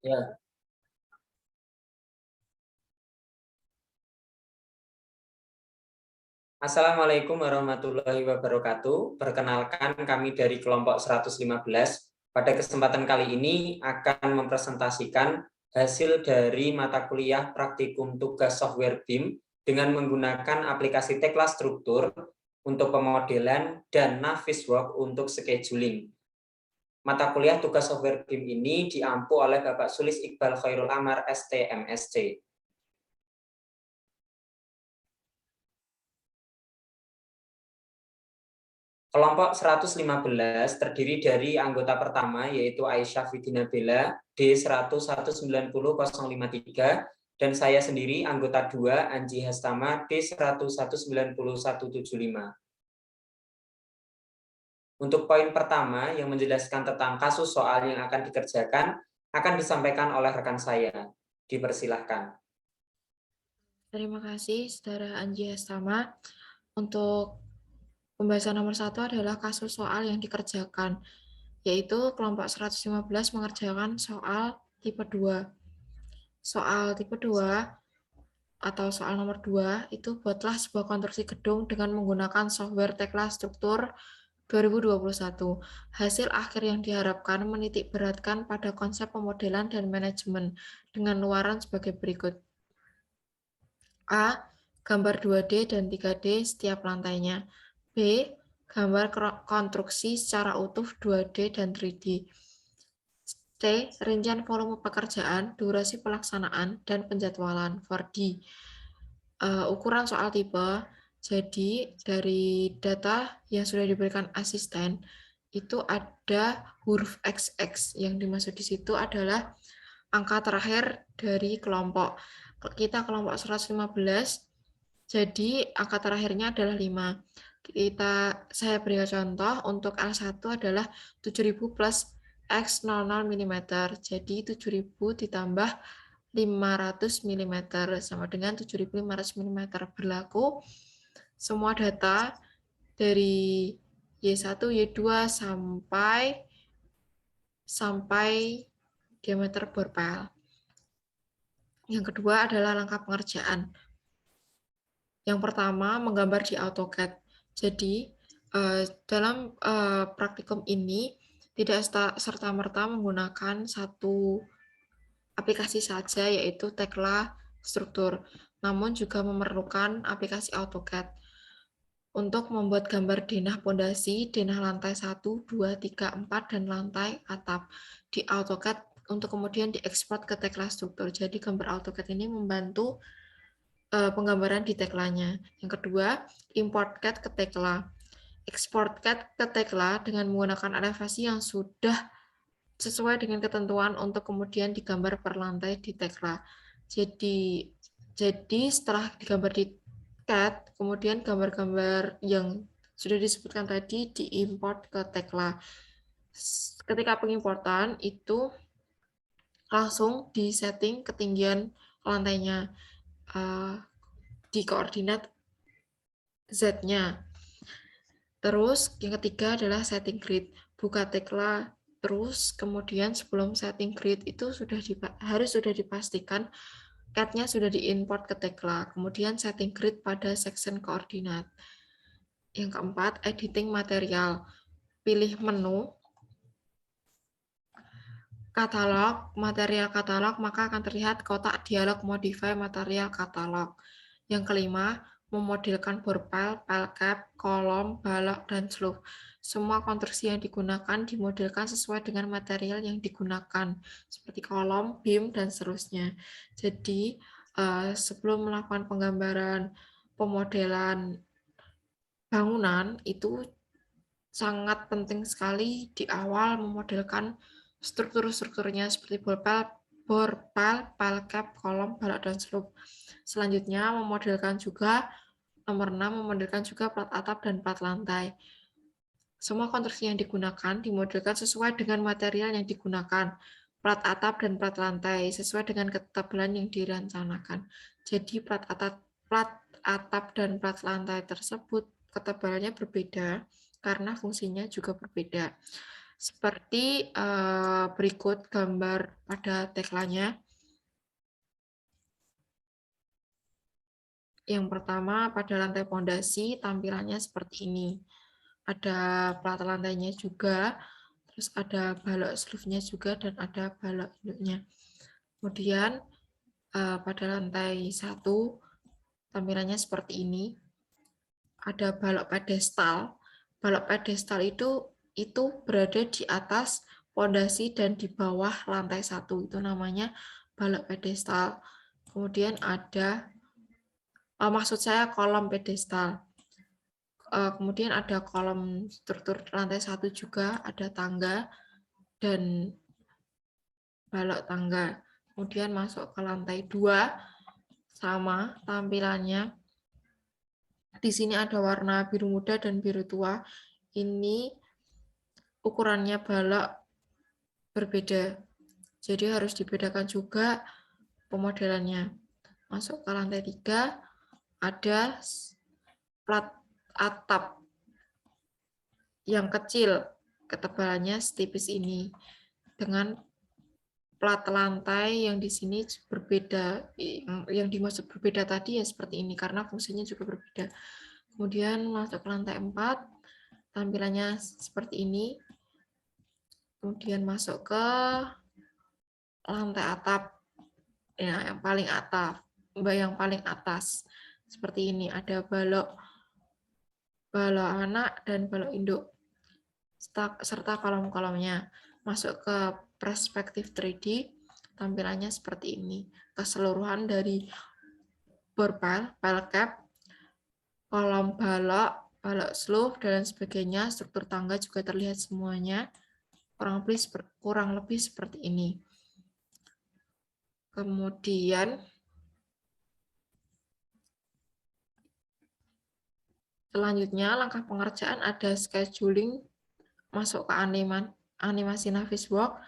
Ya. Assalamualaikum warahmatullahi wabarakatuh. Perkenalkan, kami dari kelompok 115. Pada kesempatan kali ini akan mempresentasikan hasil dari mata kuliah praktikum tugas software BIM dengan menggunakan aplikasi Tekla Struktur untuk pemodelan dan Navisworks untuk scheduling. Mata kuliah tugas software BIM ini diampu oleh Bapak Sulis Iqbal Khairul Amar, ST, MSc. Kelompok 115 terdiri dari anggota pertama yaitu Aisyah Fidina Bella D1190053 dan saya sendiri anggota 2 Anji Hastama D1190175. Untuk poin pertama yang menjelaskan tentang kasus soal yang akan dikerjakan akan disampaikan oleh rekan saya. Dipersilahkan. Terima kasih, Saudara Anji Hastama. Untuk pembahasan nomor 1 adalah kasus soal yang dikerjakan, yaitu kelompok 115 mengerjakan soal tipe 2. Soal tipe 2 atau soal nomor 2 itu buatlah sebuah konstruksi gedung dengan menggunakan software Tekla Struktur 2021. Hasil akhir yang diharapkan menitik beratkan pada konsep pemodelan dan manajemen dengan luaran sebagai berikut. A. Gambar 2D dan 3D setiap lantainya. B. Gambar konstruksi secara utuh 2D dan 3D. C. Rincian volume pekerjaan, durasi pelaksanaan, dan penjadwalan. 4D. Ukuran soal tipe. Jadi, dari data yang sudah diberikan asisten, itu ada huruf XX. Yang dimaksud di situ adalah angka terakhir dari kelompok. Kita kelompok 115, jadi angka terakhirnya adalah 5. Saya beri contoh untuk L1 adalah 7000 plus X00 mm. Jadi 7000 ditambah 500 mm sama dengan 7500 mm. Berlaku semua data dari Y1, Y2 sampai diameter bore pile. Yang kedua adalah langkah pengerjaan. Yang pertama, menggambar di AutoCAD. Jadi, dalam praktikum ini tidak serta-merta menggunakan satu aplikasi saja, yaitu Tekla Struktur, namun juga memerlukan aplikasi AutoCAD untuk membuat gambar denah pondasi, denah lantai 1, 2, 3, 4, dan lantai atap di AutoCAD untuk kemudian diekspor ke Tekla Struktur. Jadi gambar AutoCAD ini membantu penggambaran di Teklanya. Yang kedua, import CAD ke Tekla. Export CAD ke Tekla dengan menggunakan elevasi yang sudah sesuai dengan ketentuan untuk kemudian digambar per lantai di Tekla. Jadi setelah digambar di CAD, kemudian gambar-gambar yang sudah disebutkan tadi diimport ke Tekla. Ketika pengimportan itu langsung disetting ketinggian lantainya di koordinat Z-nya. Terus yang ketiga adalah setting grid. Buka Tekla, terus kemudian sebelum setting grid itu harus sudah dipastikan CAD-nya sudah diimport ke Tekla. Kemudian setting grid pada section koordinat. Yang keempat, editing material. Pilih menu katalog, material katalog, maka akan terlihat kotak dialog modify material katalog. Yang kelima, memodelkan bore pile, pile cap, kolom, balok, dan slope. Semua konstruksi yang digunakan dimodelkan sesuai dengan material yang digunakan, seperti kolom, beam, dan seterusnya. Jadi, sebelum melakukan penggambaran pemodelan bangunan, itu sangat penting sekali di awal memodelkan struktur-strukturnya seperti bore pile, pile cap, kolom, balok, dan slope. Selanjutnya, memodelkan juga nomor 6, memodelkan juga plat atap dan plat lantai. Semua konstruksi yang digunakan dimodelkan sesuai dengan material yang digunakan, plat atap dan plat lantai, sesuai dengan ketebalan yang direncanakan. Jadi plat atap dan plat lantai tersebut ketebalannya berbeda karena fungsinya juga berbeda. seperti berikut gambar pada teklanya. Yang pertama, pada lantai pondasi tampilannya seperti ini. Ada plat lantainya juga, terus ada balok sleeve-nya juga, dan ada balok induknya. Kemudian pada lantai 1 tampilannya seperti ini. Ada balok pedestal. Balok pedestal itu berada di atas pondasi dan di bawah lantai 1. Itu namanya balok pedestal. Kemudian ada maksud saya kolom pedestal. Kemudian ada kolom struktur lantai 1 juga, ada tangga dan balok tangga. Kemudian masuk ke lantai 2, sama tampilannya. Di sini ada warna biru muda dan biru tua. Ini ukurannya balok berbeda. Jadi harus dibedakan juga pemodelannya. Masuk ke lantai 3, ada plat atap yang kecil, ketebalannya setipis ini, dengan plat lantai yang di sini berbeda. Yang dimaksud berbeda tadi ya seperti ini, karena fungsinya juga berbeda. Kemudian masuk ke lantai 4, tampilannya seperti ini. Kemudian masuk ke lantai atap, ya, yang paling atas. Seperti ini, ada balok anak dan balok induk, serta kolom-kolomnya. Masuk ke perspektif 3D, tampilannya seperti ini. Keseluruhan dari bor pel cap, kolom balok sleeve, dan sebagainya, struktur tangga juga terlihat semuanya. Kurang lebih seperti ini. Kemudian selanjutnya langkah pengerjaan ada scheduling, masuk ke animasi Navisworks,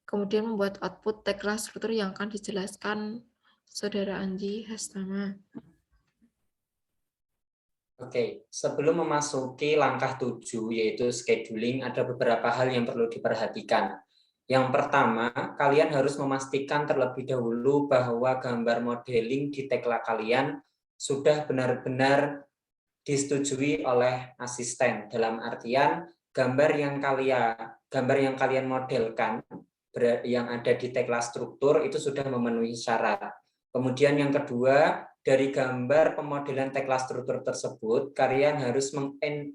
kemudian membuat output tekla struktur yang akan dijelaskan Saudara Anji Hastama. Oke, sebelum memasuki langkah 7 yaitu scheduling, ada beberapa hal yang perlu diperhatikan. Yang pertama, kalian harus memastikan terlebih dahulu bahwa gambar modeling di tekla kalian sudah benar-benar disetujui oleh asisten. Dalam artian gambar yang kalian modelkan yang ada di tekla struktur itu sudah memenuhi syarat. Kemudian yang kedua, dari gambar pemodelan tekla struktur tersebut, kalian harus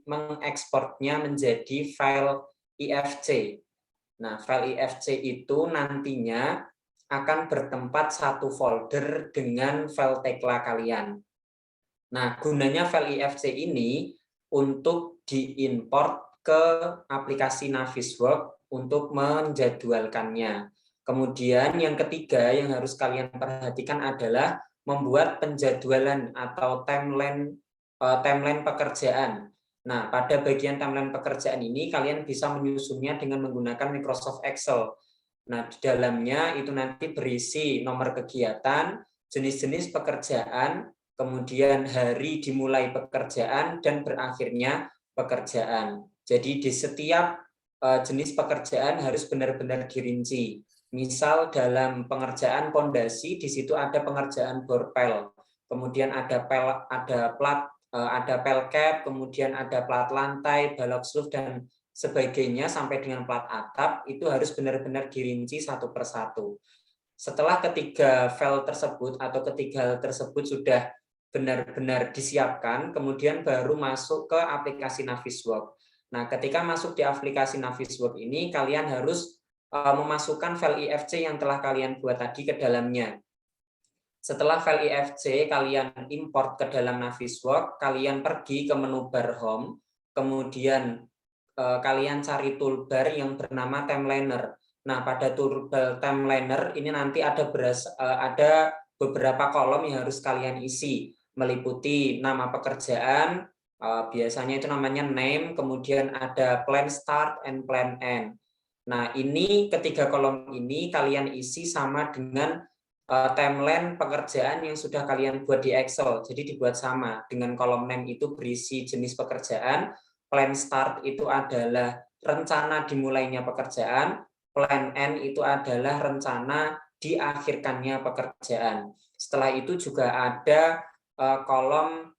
mengekspornya menjadi file IFC. Nah, file IFC itu nantinya akan bertempat satu folder dengan file tekla kalian. Nah, gunanya file IFC ini untuk diimport ke aplikasi Navisworks untuk menjadwalkannya. Kemudian yang ketiga yang harus kalian perhatikan adalah membuat penjadwalan atau timeline pekerjaan. Nah, pada bagian timeline pekerjaan ini kalian bisa menyusunnya dengan menggunakan Microsoft Excel. Nah, di dalamnya itu nanti berisi nomor kegiatan, jenis-jenis pekerjaan, kemudian hari dimulai pekerjaan dan berakhirnya pekerjaan. Jadi di setiap jenis pekerjaan harus benar-benar dirinci. Misal dalam pengerjaan pondasi, di situ ada pengerjaan bor pel, kemudian ada pel cap, kemudian ada plat lantai, balok sleeve dan sebagainya sampai dengan plat atap, itu harus benar-benar dirinci satu persatu. Setelah ketiga file tersebut atau ketiga hal tersebut sudah benar-benar disiapkan, kemudian baru masuk ke aplikasi Navisworks. Nah, ketika masuk di aplikasi Navisworks ini, kalian harus memasukkan file IFC yang telah kalian buat tadi ke dalamnya. Setelah file IFC kalian import ke dalam Navisworks, kalian pergi ke menu bar home, kemudian kalian cari toolbar yang bernama timeliner. Nah, pada toolbar timeliner ini nanti ada beberapa kolom yang harus kalian isi, meliputi nama pekerjaan, biasanya itu namanya name, kemudian ada plan start and plan end. Nah, ini ketiga kolom ini kalian isi sama dengan timeline pekerjaan yang sudah kalian buat di Excel. Jadi dibuat sama dengan kolom name itu berisi jenis pekerjaan, plan start itu adalah rencana dimulainya pekerjaan, plan N itu adalah rencana diakhirkannya pekerjaan. Setelah itu juga ada kolom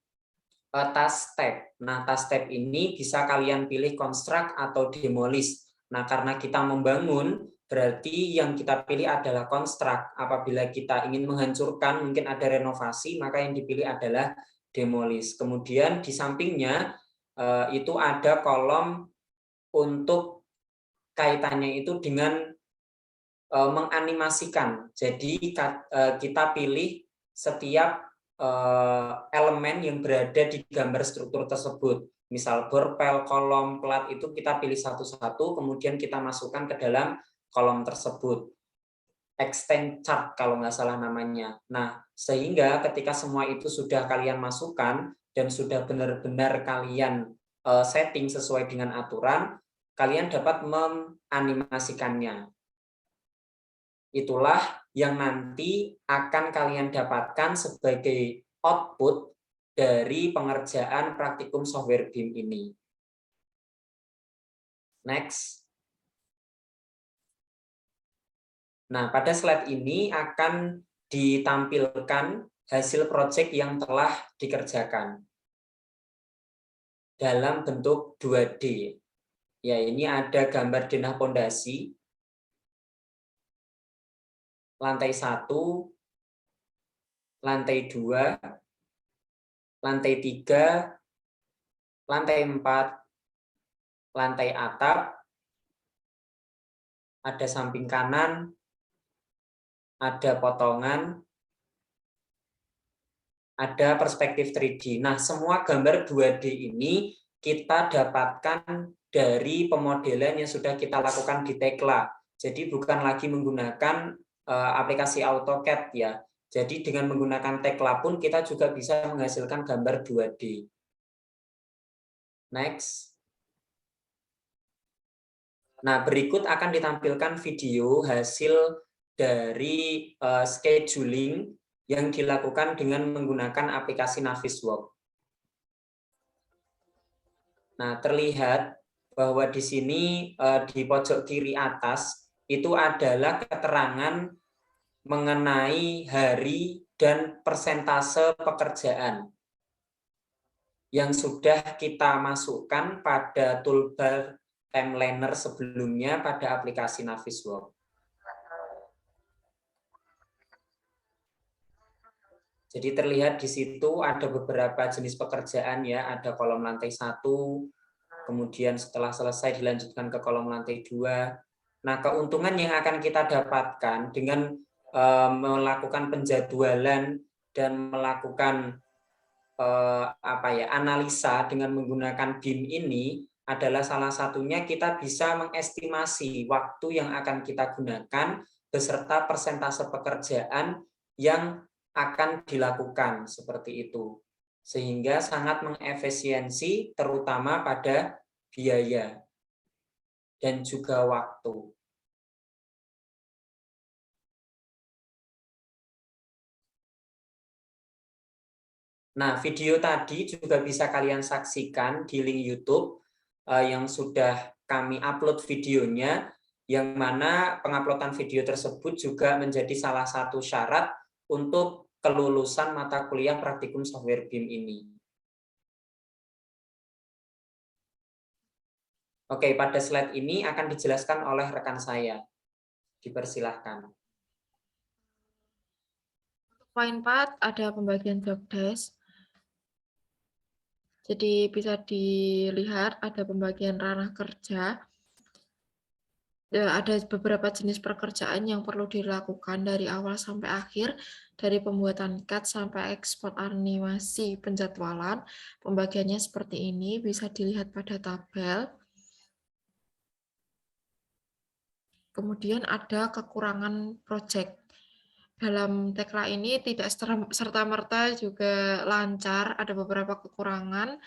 task tab. Nah, task tab ini bisa kalian pilih construct atau demolish. Nah, karena kita membangun, berarti yang kita pilih adalah construct. Apabila kita ingin menghancurkan, mungkin ada renovasi, maka yang dipilih adalah demolish. Kemudian di sampingnya itu ada kolom untuk kaitannya itu dengan menganimasikan. Jadi kita pilih setiap elemen yang berada di gambar struktur tersebut. Misal borpel, kolom, plat itu kita pilih satu-satu, kemudian kita masukkan ke dalam kolom tersebut. Extend chart kalau nggak salah namanya. Nah, sehingga ketika semua itu sudah kalian masukkan dan sudah benar-benar kalian setting sesuai dengan aturan, kalian dapat menganimasikannya. Itulah yang nanti akan kalian dapatkan sebagai output dari pengerjaan praktikum software BIM ini. Next. Nah, pada slide ini akan ditampilkan hasil proyek yang telah dikerjakan dalam bentuk 2D. Ya, ini ada gambar denah pondasi, lantai 1, lantai 2, lantai 3, lantai 4, lantai atap, ada samping kanan, ada potongan, ada perspektif 3D. Nah, semua gambar 2D ini kita dapatkan dari pemodelan yang sudah kita lakukan di Tekla. Jadi bukan lagi menggunakan aplikasi AutoCAD ya. Jadi dengan menggunakan Tekla pun kita juga bisa menghasilkan gambar 2D. Next. Nah, berikut akan ditampilkan video hasil dari scheduling yang dilakukan dengan menggunakan aplikasi Navisworks. Nah, terlihat bahwa di sini di pojok kiri atas itu adalah keterangan mengenai hari dan persentase pekerjaan yang sudah kita masukkan pada toolbar timeliner sebelumnya pada aplikasi Navisworks. Jadi terlihat di situ ada beberapa jenis pekerjaan ya, ada kolom lantai 1, kemudian setelah selesai dilanjutkan ke kolom lantai 2. Nah, keuntungan yang akan kita dapatkan dengan melakukan penjadwalan dan melakukan analisa dengan menggunakan BIM ini adalah salah satunya kita bisa mengestimasi waktu yang akan kita gunakan beserta persentase pekerjaan yang akan dilakukan seperti itu, sehingga sangat mengefisiensi terutama pada biaya dan juga waktu. Nah, video tadi juga bisa kalian saksikan di link YouTube yang sudah kami upload videonya, yang mana penguploadan video tersebut juga menjadi salah satu syarat untuk kelulusan mata kuliah praktikum software BIM ini. Oke, pada slide ini akan dijelaskan oleh rekan saya. Dipersilahkan. Poin 4 ada pembagian job desk. Jadi bisa dilihat ada pembagian ranah kerja. Ada beberapa jenis pekerjaan yang perlu dilakukan dari awal sampai akhir, dari pembuatan CAD sampai ekspor animasi penjadwalan. Pembagiannya seperti ini, bisa dilihat pada tabel. Kemudian ada kekurangan proyek. Dalam Tekla ini tidak serta-merta juga lancar, ada beberapa kekurangan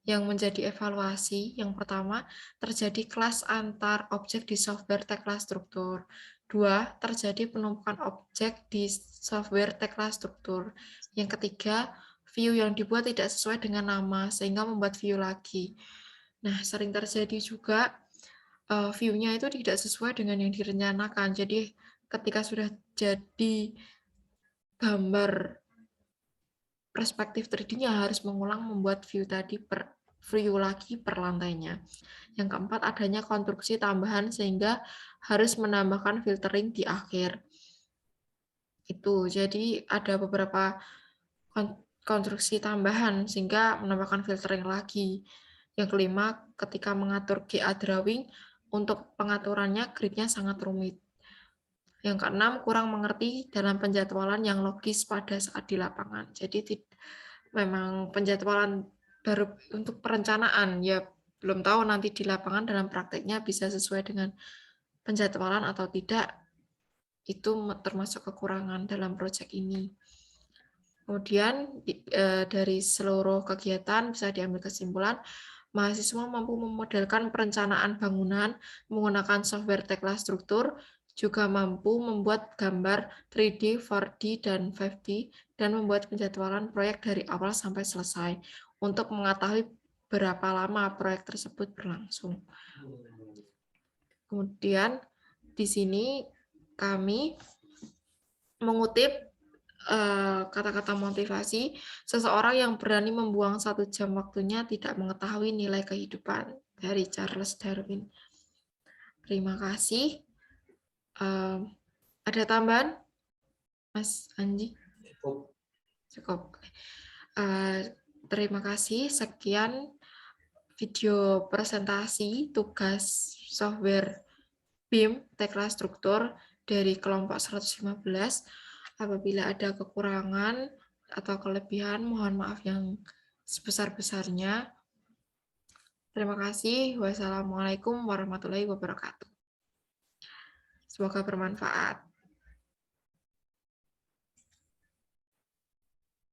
yang menjadi evaluasi. Yang pertama, terjadi clash antar objek di software Tekla struktur. 2, terjadi penumpukan objek di software Tekla struktur. Yang ketiga, view yang dibuat tidak sesuai dengan nama, sehingga membuat view lagi. Nah, sering terjadi juga view-nya itu tidak sesuai dengan yang direncanakan. Jadi ketika sudah jadi gambar perspektif 3D-nya harus mengulang membuat view lagi per lantainya. Yang keempat, adanya konstruksi tambahan sehingga harus menambahkan filtering di akhir. Itu, jadi ada beberapa konstruksi tambahan sehingga menambahkan filtering lagi. Yang kelima, ketika mengatur GA drawing, untuk pengaturannya gridnya sangat rumit. Yang keenam, kurang mengerti dalam penjadwalan yang logis pada saat di lapangan. Jadi memang penjadwalan baru untuk perencanaan, ya belum tahu nanti di lapangan dalam prakteknya bisa sesuai dengan penjadwalan atau tidak, itu termasuk kekurangan dalam proyek ini. Kemudian dari seluruh kegiatan bisa diambil kesimpulan, mahasiswa mampu memodelkan perencanaan bangunan menggunakan software Tekla Struktur, juga mampu membuat gambar 3D, 4D, dan 5D, dan membuat penjadwalan proyek dari awal sampai selesai untuk mengetahui berapa lama proyek tersebut berlangsung. Kemudian di sini kami mengutip kata-kata motivasi, seseorang yang berani membuang 1 jam waktunya tidak mengetahui nilai kehidupan, dari Charles Darwin. Terima kasih. Ada tambahan, Mas Anji? Cukup. Terima kasih. Sekian video presentasi tugas software BIM Tekla Struktur dari kelompok 115. Apabila ada kekurangan atau kelebihan, mohon maaf yang sebesar-besarnya. Terima kasih. Wassalamualaikum warahmatullahi wabarakatuh. Semoga bermanfaat.